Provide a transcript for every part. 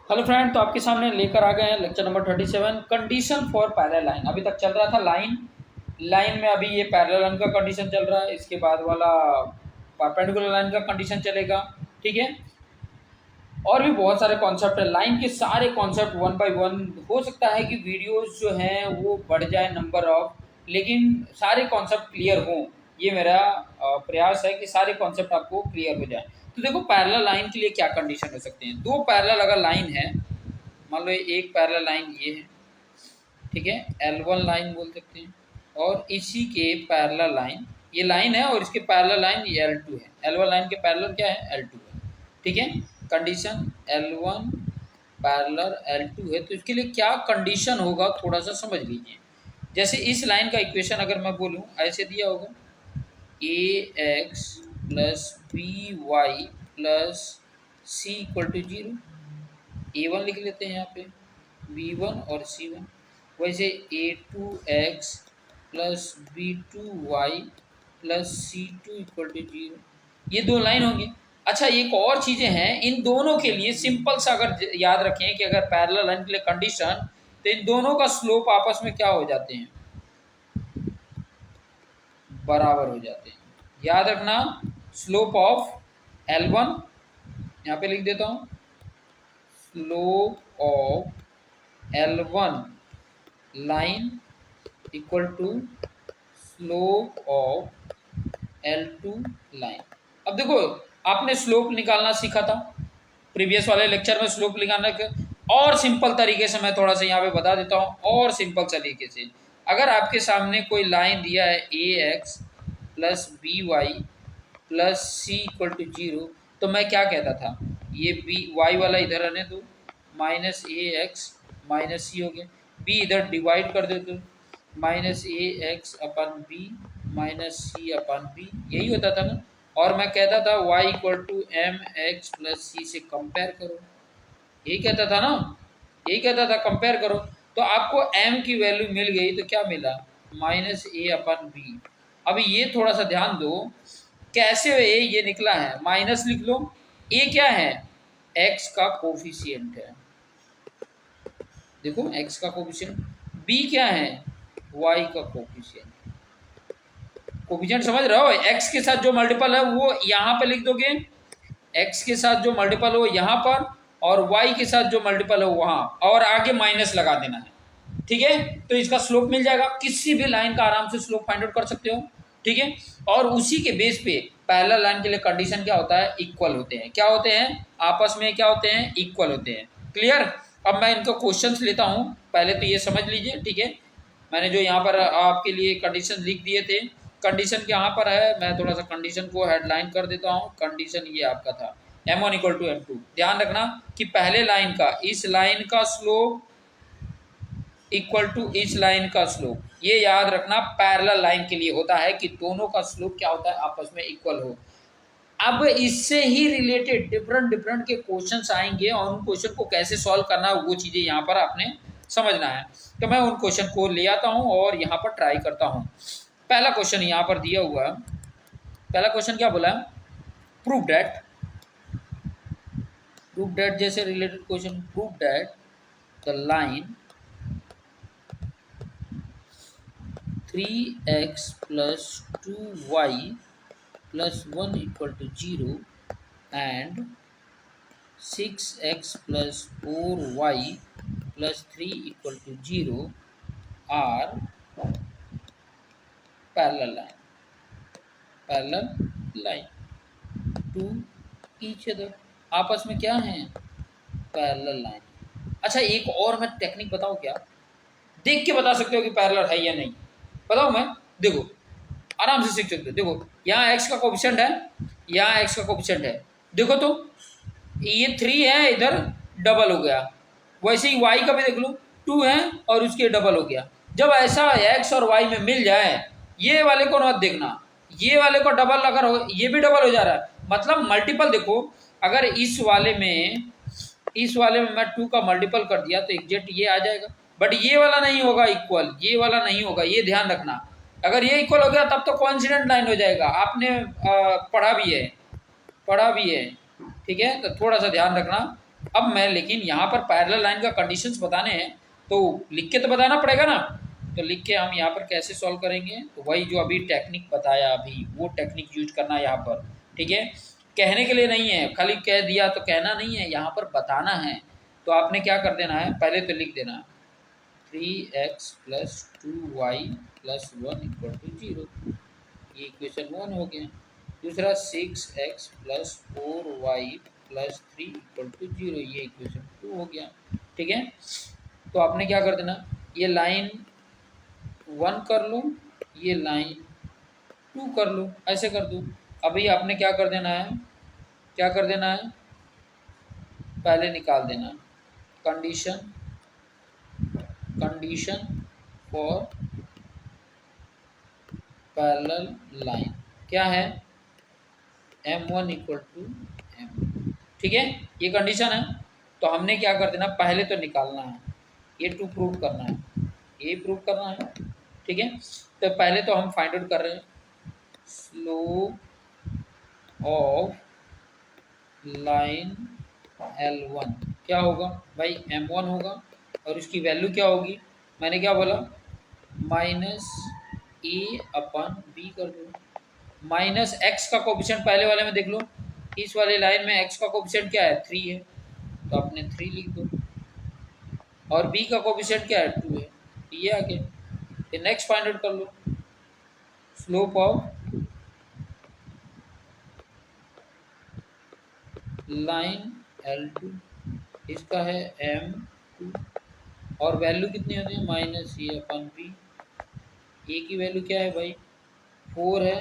Hello friend, तो आपके सामने लेकर आ गए हैं lecture number 37 condition for parallel line. अभी तक चल रहा था लाइन में। अभी ये पैरेलल लाइन का कंडीशन चल रहा है, इसके बाद वाला परपेंडिकुलर लाइन का कंडीशन चलेगा। ठीक है। और भी बहुत सारे कॉन्सेप्ट है लाइन के, सारे कॉन्सेप्ट वन बाय वन। हो सकता है कि वीडियोस जो हैं वो बढ़ जाए नंबर ऑफ, लेकिन सारे कॉन्सेप्ट क्लियर हों। ये मेरा प्रयास है कि सारे कॉन्सेप्ट आपको क्लियर हो जाए। तो देखो, पैरेलल लाइन के लिए क्या कंडीशन हो सकते हैं। दो पैरेलल अगर लाइन है, मान लो एक पैरेलल लाइन ये है, ठीक है, L1 लाइन बोल सकते हैं, और इसी के पैरेलल लाइन, ये लाइन है और इसके पैरेलल लाइन ये L2 है। L1 लाइन के पैरेलल क्या है, L2 है। ठीक है। कंडीशन L1 पैरेलल L2 है, तो इसके लिए क्या कंडीशन होगा थोड़ा सा समझ लीजिए। जैसे इस लाइन का इक्वेशन अगर मैं बोलूँ, ऐसे दिया होगा ax plus B Y plus C equal to 0। a1 लिख लेते हैं यहाँ पे, b1 और c1। वैसे a2x plus b2y plus c2 equal to 0। ये दो लाइन होंगी। अच्छा, एक और चीज़ें हैं इन दोनों के लिए। सिंपल सा अगर याद रखें कि अगर पैरेलल लाइन के लिए कंडीशन, तो इन दोनों का स्लोप आपस में क्या हो जाते हैं, बराबर हो जाते हैं। याद रखना, स्लोप ऑफ L1, यहाँ पे लिख देता हूँ, slope of L1 line equal to slope of L2 line. अब देखो, आपने स्लोप निकालना सीखा था प्रीवियस वाले लेक्चर में। स्लोप निकालने के और सिंपल तरीके से मैं थोड़ा सा यहाँ पे बता देता हूँ, और सिंपल तरीके से। अगर आपके सामने कोई लाइन दिया है ax plus B Y plus C equal to 0, तो मैं क्या कहता था, ये बी वाई वाला इधर रहने दो, minus a x minus c हो गया, बी इधर डिवाइड कर दो तो माइनस ए एक्स अपन बी माइनस सी अपन बी, यही होता था ना। और मैं कहता था y equal to m x plus c से कंपेयर करो, यही कहता था ना, यही कहता था कंपेयर करो। तो आपको m की वैल्यू मिल गई, तो क्या मिला, माइनस ए अपन बी। अभी ये थोड़ा सा ध्यान दो, कैसे ए ये निकला है, माइनस लिख लो। ए क्या है, x का कोफिशिएंट है, देखो x का कोफिशिएंट। b क्या है, y का कोफिशिएंट। कोफिशिएंट समझ रहे हो, x के साथ जो मल्टीपल है वो यहाँ पे लिख दोगे, x के साथ जो मल्टीपल हो यहाँ पर, और y के साथ जो मल्टीपल है वहाँ, और आगे माइनस लगा देना है। ठीक है। तो इसका स्लोप मिल जाएगा। किसी भी लाइन का आराम से स्लोप फाइंड आउट कर सकते हो। ठीक है। और उसी के बेस पे पैरेलल लाइन के लिए कंडीशन क्या होता है, इक्वल होते हैं। क्या होते हैं, आपस में क्या होते हैं, इक्वल होते हैं। क्लियर। अब मैं इनको क्वेश्चंस लेता हूँ, पहले तो ये समझ लीजिए। ठीक है। मैंने जो यहाँ पर आपके लिए कंडीशन लिख दिए थे, कंडीशन यहाँ पर है, मैं थोड़ा सा कंडीशन को हेडलाइन कर देता हूँ। कंडीशन ये आपका था m1 इक्वल टू m2। ध्यान रखना कि पहले लाइन का, इस लाइन का स्लोप इक्वल टू इस लाइन का स्लोप, ये याद रखना पैरेलल लाइन के लिए होता है कि दोनों का स्लोप क्या होता है, आपस में इक्वल हो। अब इससे ही रिलेटेड डिफरेंट डिफरेंट के क्वेश्चंस आएंगे, और उन क्वेश्चन को कैसे सॉल्व करना है वो चीज़ें यहाँ पर आपने समझना है। तो मैं उन क्वेश्चन को ले आता हूँ और यहाँ पर ट्राई करता हूँ। पहला क्वेश्चन यहाँ पर दिया हुआ है। पहला क्वेश्चन क्या बोला है, प्रूव दैट जैसे related question, prove that the line 3x plus 2y plus 1 equal to 0 and 6x plus 4y plus 3 equal to 0 are parallel line to each other. आपस में क्या है, पैरेलल लाइन। अच्छा, एक और मैं टेक्निक बताऊँ क्या, देख के बता सकते हो कि पैरेलल है या नहीं, बताओ मैं। देखो, आराम से सीख सकते हो। देखो, यहाँ x का कोफिशिएंट है, यहाँ x का कोफिशिएंट है। देखो तो ये 3 है, इधर डबल हो गया। वैसे ही y का भी देख लो, 2 है और उसके डबल हो गया। जब ऐसा x और y में मिल जाए, ये वाले को मत देखना, ये वाले को डबल अगर हो, ये भी डबल हो जा रहा है, मतलब मल्टीपल। देखो, अगर इस वाले में मैं 2 का मल्टीपल कर दिया तो एग्जैक्ट ये आ जाएगा, बट ये वाला नहीं होगा इक्वल, ये वाला नहीं होगा, ये ध्यान रखना। अगर ये इक्वल हो गया तब तो कोइंसिडेंट लाइन हो जाएगा। आपने पढ़ा भी है। ठीक है। तो थोड़ा सा ध्यान रखना, अब मैं लेकिन यहाँ पर पैरेलल लाइन का कंडीशंस बताने हैं तो लिख के तो बताना पड़ेगा ना। तो लिख के हम यहाँ पर कैसे सॉल्व करेंगे, तो वही जो अभी टेक्निक बताया अभी वो टेक्निक यूज करना है यहाँ पर। ठीक है, कहने के लिए नहीं है, खाली कह दिया तो कहना नहीं है, यहाँ पर बताना है। तो आपने क्या कर देना है, पहले तो लिख देना 3x plus 2y plus 1 equal to 0, ये इक्वेशन 1 हो गया। दूसरा 6x plus 4y plus 3 equal to 0, ये इक्वेशन 2 हो गया। ठीक है, तो आपने क्या कर देना, ये लाइन 1 कर लो, ये लाइन 2 कर लो, ऐसे कर दो। अभी आपने क्या कर देना है, क्या कर देना है, पहले निकाल देना condition, condition for parallel line क्या है, m1 इक्वल टू m। ठीक है, ये कंडीशन है। तो हमने क्या कर देना, पहले तो निकालना है, ये टू प्रूव करना है, ये प्रूव करना है। ठीक है, तो पहले तो हम फाइंड आउट कर रहे हैं स्लोप ऑफ लाइन L1 क्या होगा भाई, m1 होगा, और इसकी वैल्यू क्या होगी, मैंने क्या बोला माइनस ए अपन बी कर दो। माइनस एक्स का कोफिशिएंट पहले वाले में देख लो, इस वाले लाइन में एक्स का कोफिशिएंट क्या है 3 है, तो आपने 3 लिख दो, और बी का कोफिशिएंट क्या है 2 है, ये आ गया। फिर नेक्स्ट फाइंड आउट कर लो स्लोप ऑफ लाइन L2, इसका है m2, और वैल्यू कितनी होती है माइनस ए अपन बी। ए की वैल्यू क्या है भाई 4 है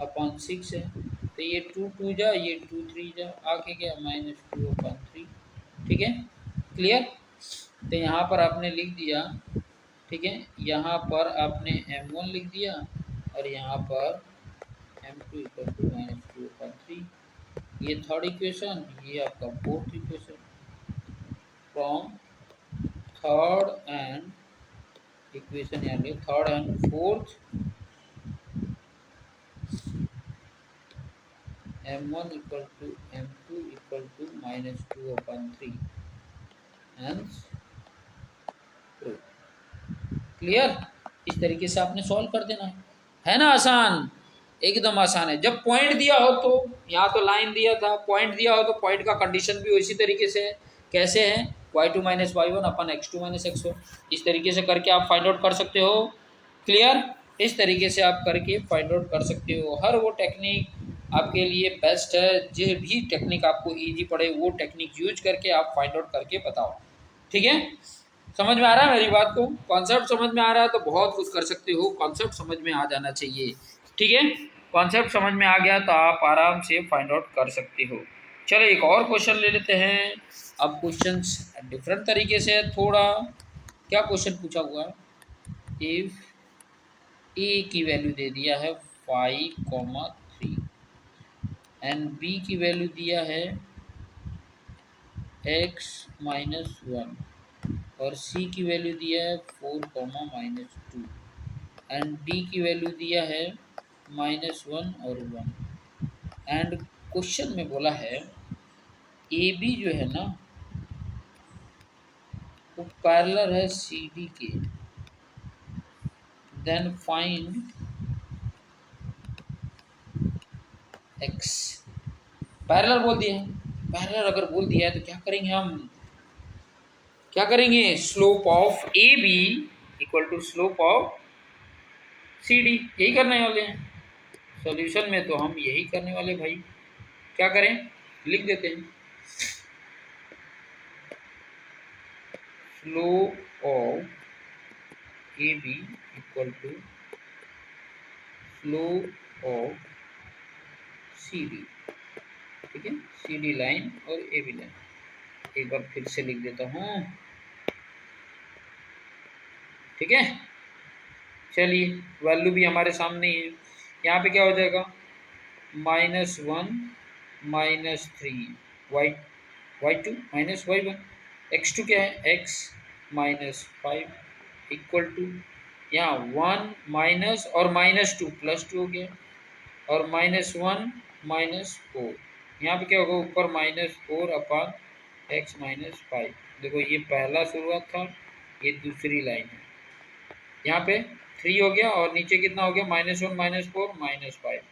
अपन 6 है, तो ये 2 2 जा, ये 2 3 जा, आके क्या -2/3। ठीक है, क्लियर। तो यहाँ पर आपने लिख दिया, ठीक है, यहाँ पर आपने m1 लिख दिया, और यहाँ पर m2 इक्वल टू -2/3, ये थर्ड इक्वेशन, ये आपका fourth equation. From third and equation, यानी third and fourth m1 equal to m2 equal to -2/3, hence clear. इस तरीके से आपने सॉल्व कर देना है ना, आसान, एकदम आसान है। जब पॉइंट दिया हो तो, यहाँ तो लाइन दिया था, पॉइंट दिया हो तो पॉइंट का कंडीशन भी उसी तरीके से है, कैसे है y2 माइनस y1 अपन x2 माइनस x1, इस तरीके से करके आप फाइंड आउट कर सकते हो। क्लियर, इस तरीके से आप करके फाइंड आउट कर सकते हो। हर वो टेक्निक आपके लिए बेस्ट है, जो भी टेक्निक आपको इजी पड़े वो टेक्निक यूज करके आप फाइंड आउट करके बताओ। ठीक है, समझ में आ रहा है मेरी बात को, कॉन्सेप्ट समझ में आ रहा है तो बहुत कुछ कर सकते हो, कॉन्सेप्ट समझ में आ जाना चाहिए। ठीक है, कॉन्सेप्ट समझ में आ गया तो आप आराम से फाइंड आउट कर सकते हो। चलो एक और क्वेश्चन ले लेते हैं। अब क्वेश्चंस डिफरेंट तरीके से है थोड़ा। क्या क्वेश्चन पूछा हुआ है, इफ ए की वैल्यू दे दिया है 5,3 एंड बी की वैल्यू दिया है x-1, और सी की वैल्यू दिया है 4, -2, एंड डी की वैल्यू दिया है -1 और 1, एंड क्वेश्चन में बोला है ए बी जो है ना वो पैरेलल है सी डी के, देन फाइंड एक्स। पैरेलल बोल दिया है, पैरेलल अगर बोल दिया है तो क्या करेंगे हम, क्या करेंगे, slope of A B equal to slope of C D, यही करने वाले हैं। सॉल्यूशन में तो हम यही करने वाले भाई। क्या करें, लिख देते हैं slope of A B equal to slope of C D. ठीक है, सी डी लाइन और ए बी लाइन, एक बार फिर से लिख देता हूँ। ठीक है, चलिए वैल्यू भी हमारे सामने ही है। यहाँ पे क्या हो जाएगा -1 -3 y2 -y1, x2 क्या है x -5 इक्वल टू, यहाँ 1 माइनस और -2 +2 हो गया, और -1 -4, यहाँ पे क्या होगा ऊपर -4 अपन एक्स माइनस 5। देखो ये पहला शुरुआत था, ये दूसरी लाइन है। यहाँ पे 3 हो गया और नीचे कितना हो गया, -1 -4 -5।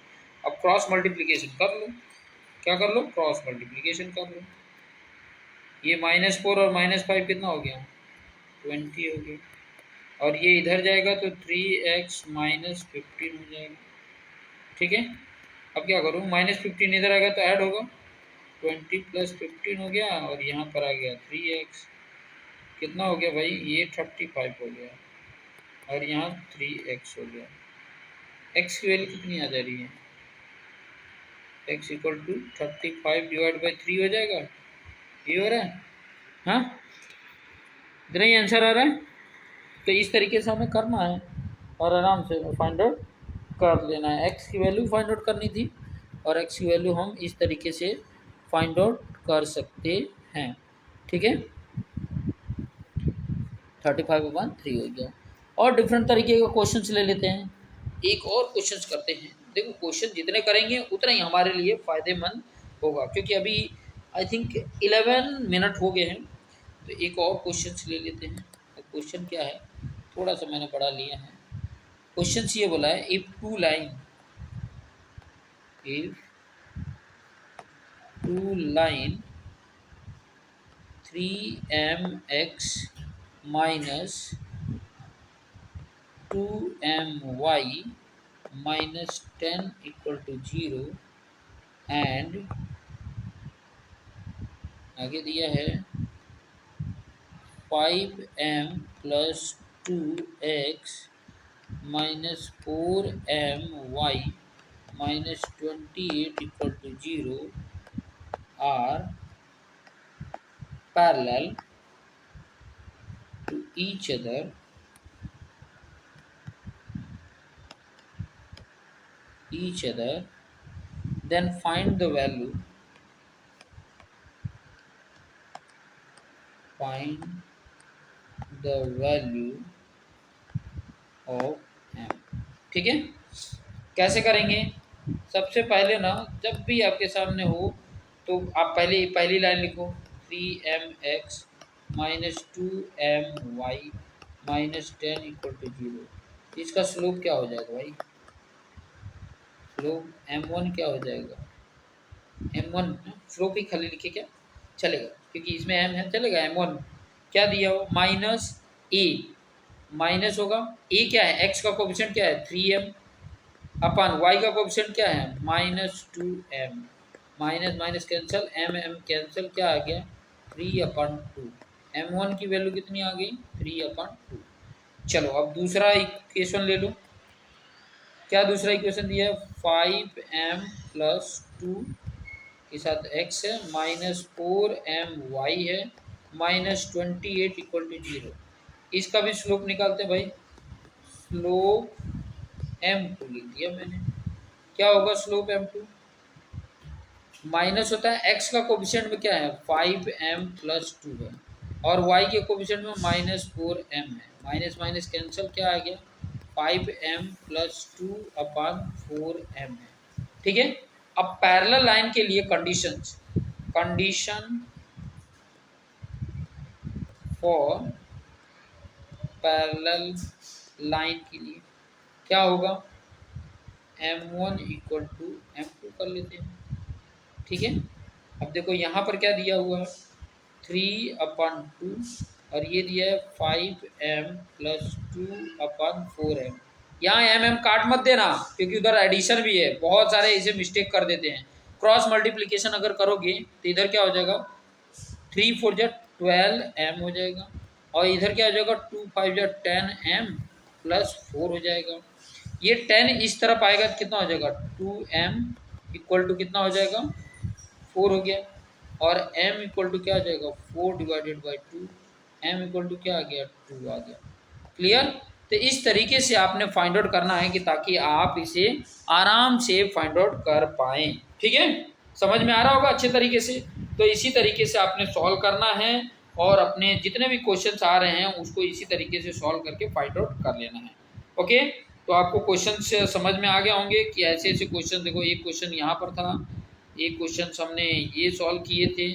अब क्रॉस मल्टीप्लिकेशन कर लो, क्या कर लो, क्रॉस मल्टीप्लिकेशन कर लो। ये -4 और -5 कितना हो गया, 20 हो गया। और ये इधर जाएगा तो 3x -15 हो जाएगा। ठीक है, अब क्या करूँ, -15 इधर आएगा तो ऐड होगा, 20 + 15 हो गया और यहाँ पर आ गया 3x। कितना हो गया भाई, ये 35 हो गया और यहाँ 3x हो गया। x की वैल्यू कितनी आ जा रही है, x = 35/3 हो जाएगा। ये हो रहा है, हाँ इतना ही आंसर आ रहा है। तो इस तरीके से हमें करना है और आराम से फाइंड आउट कर लेना है। x की वैल्यू फाइंड आउट करनी थी और x की वैल्यू हम इस तरीके से फाइंड आउट कर सकते हैं। ठीक है, 35/3 हो गया। और डिफरेंट तरीके का क्वेश्चंस ले लेते हैं, एक और क्वेश्चंस करते हैं। देखो क्वेश्चन जितने करेंगे उतना ही हमारे लिए फ़ायदेमंद होगा, क्योंकि अभी आई थिंक 11 मिनट हो गए हैं। तो एक और क्वेश्चंस ले लेते हैं। तो क्वेश्चन क्या है, थोड़ा सा मैंने पढ़ा लिया है। क्वेश्चन ये बोला है, if two line 3mx minus 2my minus 10 = 0 and आगे दिया है 5m + 2x minus 4my minus 28 = 0 are parallel to each other then find the value of m। ठीक है, कैसे करेंगे, सबसे पहले ना जब भी आपके सामने हो तो आप पहली लाइन लिखो, 3mx minus 2my minus 10 = 0। इसका स्लोप क्या हो जाएगा भाई, स्लोप m1 क्या हो जाएगा, m1 स्लोप ही खाली लिखे क्या चलेगा, क्योंकि इसमें m है, चलेगा। m1 क्या दिया हो, माइनस a, माइनस होगा a क्या है, x का कोएफिशिएंट क्या है 3m अपन y का कोएफिशिएंट क्या है -2m, minus minus cancel, m cancel, क्या आ गया 3/2। m1 की वैल्यू कितनी आ गई 3/2। चलो अब दूसरा इक्वेशन ले लो, क्या दूसरा इक्वेशन दिया है, 5m + 2 के साथ x है -4my है -28 = 0। इसका भी स्लोप निकालते हैं भाई, स्लोप m2 लिख दिया मैंने। क्या होगा स्लोप m2, माइनस होता है x का कोएफिशिएंट में क्या है 5m + 2 है और y के कोएफिशिएंट में -4m है, माइनस माइनस कैंसिल, क्या आ गया 5m + 2/4m है। ठीक है, अब पैरेलल लाइन के लिए कंडीशन फॉर पैरेलल लाइन के लिए क्या होगा, m1 = m2 कर लेते हैं। ठीक है, अब देखो यहाँ पर क्या दिया हुआ है 3/2 और ये दिया है 5m + 2/4m। यहाँ mm काट मत देना, क्योंकि उधर एडिशन भी है, बहुत सारे इसे मिस्टेक कर देते हैं। क्रॉस मल्टीप्लिकेशन अगर करोगे तो इधर क्या हो जाएगा 3 × 4 = 12m हो जाएगा और इधर क्या हो जाएगा 2 × 5 = 10m + 4 हो जाएगा। ये 10 इस तरफ आएगा तो कितना हो जाएगा 2m = कितना हो जाएगा 4 हो गया और m = क्या आ जाएगा 4/2, m = क्या आ गया 2 आ गया। क्लियर, तो इस तरीके से आपने फाइंड आउट करना है कि ताकि आप इसे आराम से फाइंड आउट कर पाएँ। ठीक है, समझ में आ रहा होगा अच्छे तरीके से। तो इसी तरीके से आपने सॉल्व करना है और अपने जितने भी क्वेश्चंस आ रहे हैं उसको इसी तरीके से सॉल्व करके फाइंड आउट कर लेना है। ओके, तो आपको क्वेश्चन से समझ में आ गया होंगे कि ऐसे ऐसे क्वेश्चन, देखो एक क्वेश्चन यहाँ पर था, एक क्वेश्चन हमने ये सॉल्व किए थे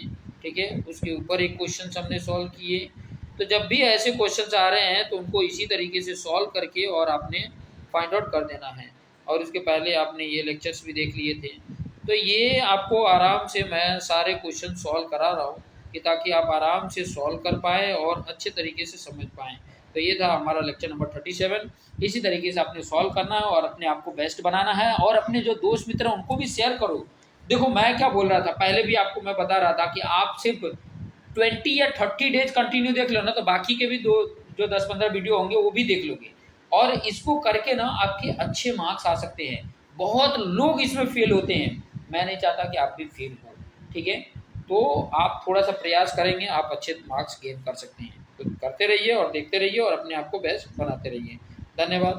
ठीक है, उसके ऊपर एक क्वेश्चन हमने सॉल्व किए। तो जब भी ऐसे क्वेश्चन आ रहे हैं तो उनको इसी तरीके से सॉल्व करके और आपने फाइंड आउट कर देना है। और उसके पहले आपने ये लेक्चर्स भी देख लिए थे। तो ये आपको आराम से मैं सारे क्वेश्चन सॉल्व करा रहा हूँ कि ताकि आप आराम से सॉल्व कर पाएँ और अच्छे तरीके से समझ पाएँ। तो ये था हमारा लेक्चर नंबर 37। इसी तरीके से आपने सॉल्व करना है और अपने आप को बेस्ट बनाना है और अपने जो दोस्त मित्र हैं उनको भी शेयर करो। देखो मैं क्या बोल रहा था, पहले भी आपको मैं बता रहा था कि आप सिर्फ 20 या 30 डेज कंटिन्यू देख लो ना, तो बाकी के भी दो जो 10-15 वीडियो होंगे वो भी देख लोगे। और इसको करके ना आपके अच्छे मार्क्स आ सकते हैं। बहुत लोग इसमें फेल होते हैं, मैं नहीं चाहता कि आप भी फेल हो। ठीक है, तो आप थोड़ा सा प्रयास करेंगे, आप अच्छे मार्क्स गेन कर सकते हैं। तो करते रहिए और देखते रहिए और अपने आप को बेस्ट बनाते रहिए। धन्यवाद।